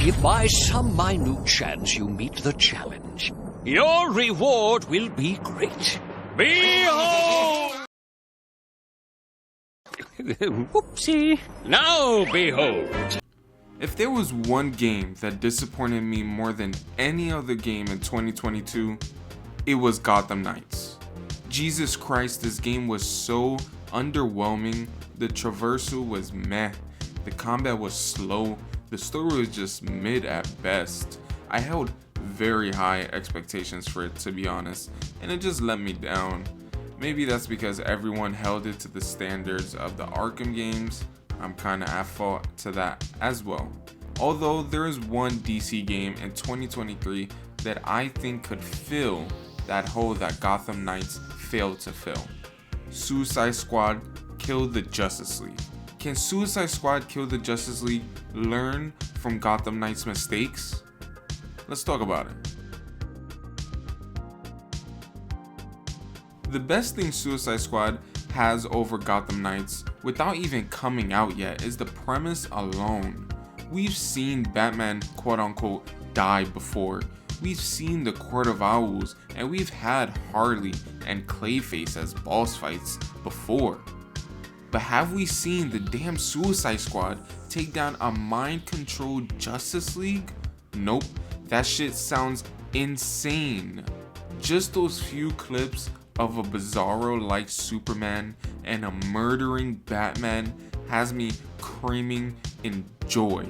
If by some minute chance you meet the challenge, your reward will be great. Behold! Whoopsie. Now behold. If there was one game that disappointed me more than any other game in 2022, it was Gotham Knights. Jesus Christ, this game was so underwhelming. The traversal was meh. The combat was slow. The story was just mid at best. I held very high expectations for it, to be honest, and it just let me down. Maybe that's because everyone held it to the standards of the Arkham games. I'm kinda at fault to that as well. Although there is one DC game in 2023 that I think could fill that hole that Gotham Knights failed to fill. Suicide Squad Kill the Justice League. Can Suicide Squad Kill the Justice League learn from Gotham Knights' mistakes? Let's talk about it. The best thing Suicide Squad has over Gotham Knights, without even coming out yet, is the premise alone. We've seen Batman quote unquote die before. We've seen the Court of Owls, and we've had Harley and Clayface as boss fights before. But have we seen the damn Suicide Squad take down a mind-controlled Justice League? Nope, that shit sounds insane. Just those few clips of a Bizarro-like Superman and a murdering Batman has me screaming in joy.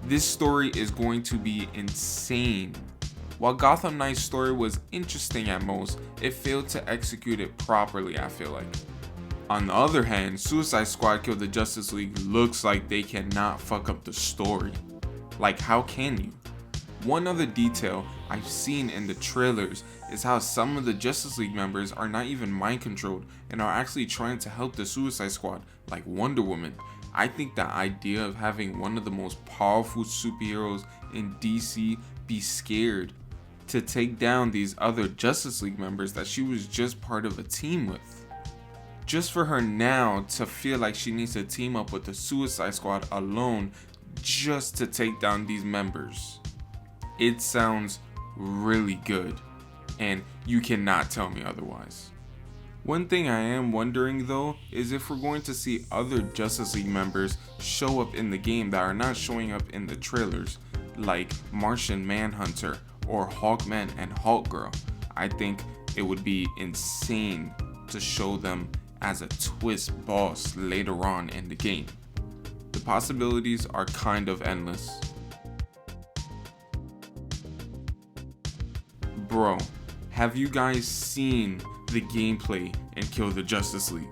This story is going to be insane. While Gotham Knight's story was interesting at most, it failed to execute it properly, I feel like. On the other hand, Suicide Squad Kill the Justice League looks like they cannot fuck up the story. Like, how can you? One other detail I've seen in the trailers is how some of the Justice League members are not even mind controlled and are actually trying to help the Suicide Squad, like Wonder Woman. I think the idea of having one of the most powerful superheroes in DC be scared to take down these other Justice League members that she was just part of a team with. Just for her now to feel like she needs to team up with the Suicide Squad alone just to take down these members. It sounds really good, and you cannot tell me otherwise. One thing I am wondering though is if we're going to see other Justice League members show up in the game that are not showing up in the trailers, like Martian Manhunter or Hawkman and Hawkgirl. I think it would be insane to show them as a twist boss later on in the game. The possibilities are kind of endless. Bro, have you guys seen the gameplay in Kill the Justice League?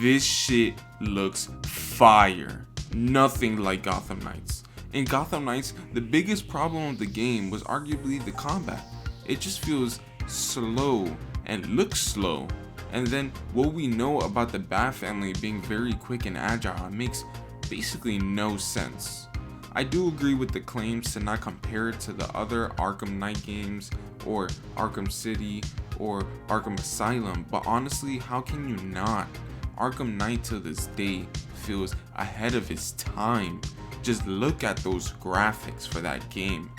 This shit looks fire. Nothing like Gotham Knights. In Gotham Knights, the biggest problem with the game was arguably the combat. It just feels slow and looks slow. And then what we know about the Bat family being very quick and agile makes basically no sense. I do agree with the claims to not compare it to the other Arkham Knight games or Arkham City or Arkham Asylum, but honestly, how can you not? Arkham Knight to this day feels ahead of its time. Just look at those graphics for that game.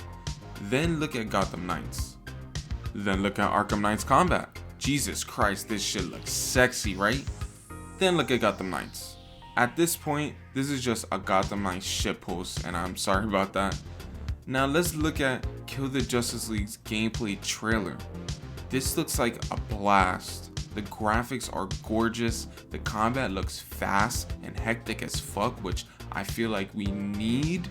Then look at Gotham Knights. Then look at Arkham Knight's combat. Jesus Christ, this shit looks sexy, right? Then look at Gotham Knights. At this point, this is just a Gotham Knights shitpost, and I'm sorry about that. Now let's look at Kill the Justice League's gameplay trailer. This looks like a blast. The graphics are gorgeous, the combat looks fast and hectic as fuck, which I feel like we need.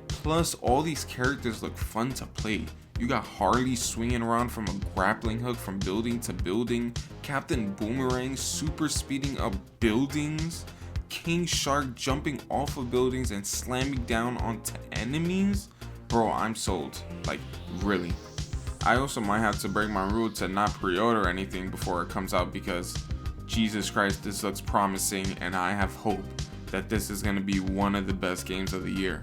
Plus, all these characters look fun to play. You got Harley swinging around from a grappling hook from building to building, Captain Boomerang super speeding up buildings, King Shark jumping off of buildings and slamming down onto enemies. Bro, I'm sold. Like, really. I also might have to break my rule to not pre-order anything before it comes out because Jesus Christ, this looks promising and I have hope that this is going to be one of the best games of the year.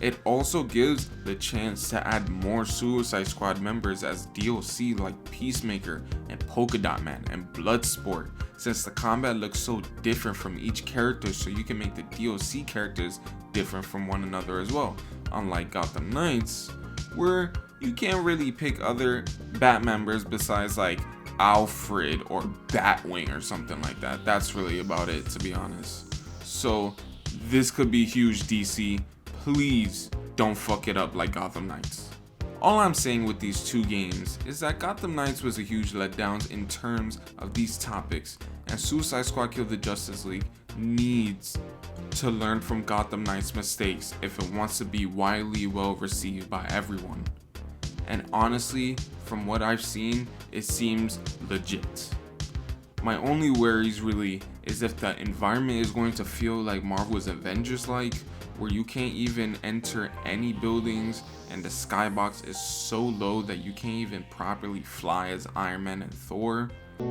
It also gives the chance to add more Suicide Squad members as DLC like Peacemaker and Polka Dot Man and Bloodsport, since the combat looks so different from each character, so you can make the DLC characters different from one another as well. unlike Gotham Knights, where you can't really pick other Bat members besides like Alfred or Batwing or something like that. That's really about it, to be honest. So this could be huge, DC. Please don't fuck it up like Gotham Knights. All I'm saying with these two games is that Gotham Knights was a huge letdown in terms of these topics, and Suicide Squad Kill the Justice League needs to learn from Gotham Knights' mistakes if it wants to be widely well received by everyone. And honestly, from what I've seen, it seems legit. My only worries really is if the environment is going to feel like Marvel's Avengers like, where you can't even enter any buildings and the skybox is so low that you can't even properly fly as Iron Man and Thor. Oh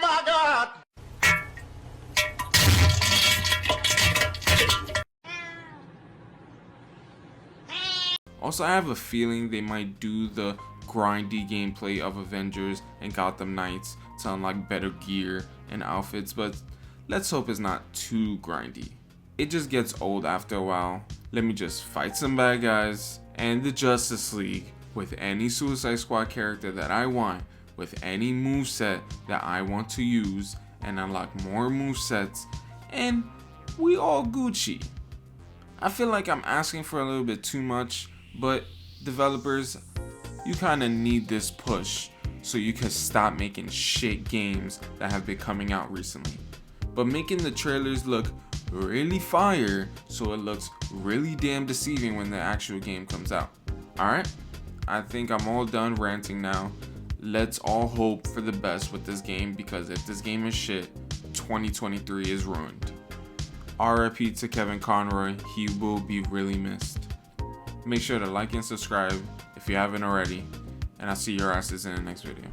my God! Also, I have a feeling they might do the grindy gameplay of Avengers and Gotham Knights to unlock better gear and outfits, but let's hope it's not too grindy. It just gets old after a while. Let me just fight some bad guys and the Justice League with any Suicide Squad character that I want, with any moveset that I want to use, and unlock more movesets, and we all Gucci. I feel like I'm asking for a little bit too much, but developers, you kinda need this push so you can stop making shit games that have been coming out recently, but making the trailers look really fire so it looks really damn deceiving when the actual game comes out. Alright, I think I'm all done ranting now. Let's all hope for the best with this game, because if this game is shit, 2023 is ruined. RIP to Kevin Conroy, he will be really missed. Make sure to like and subscribe if you haven't already, and I'll see your asses in the next video.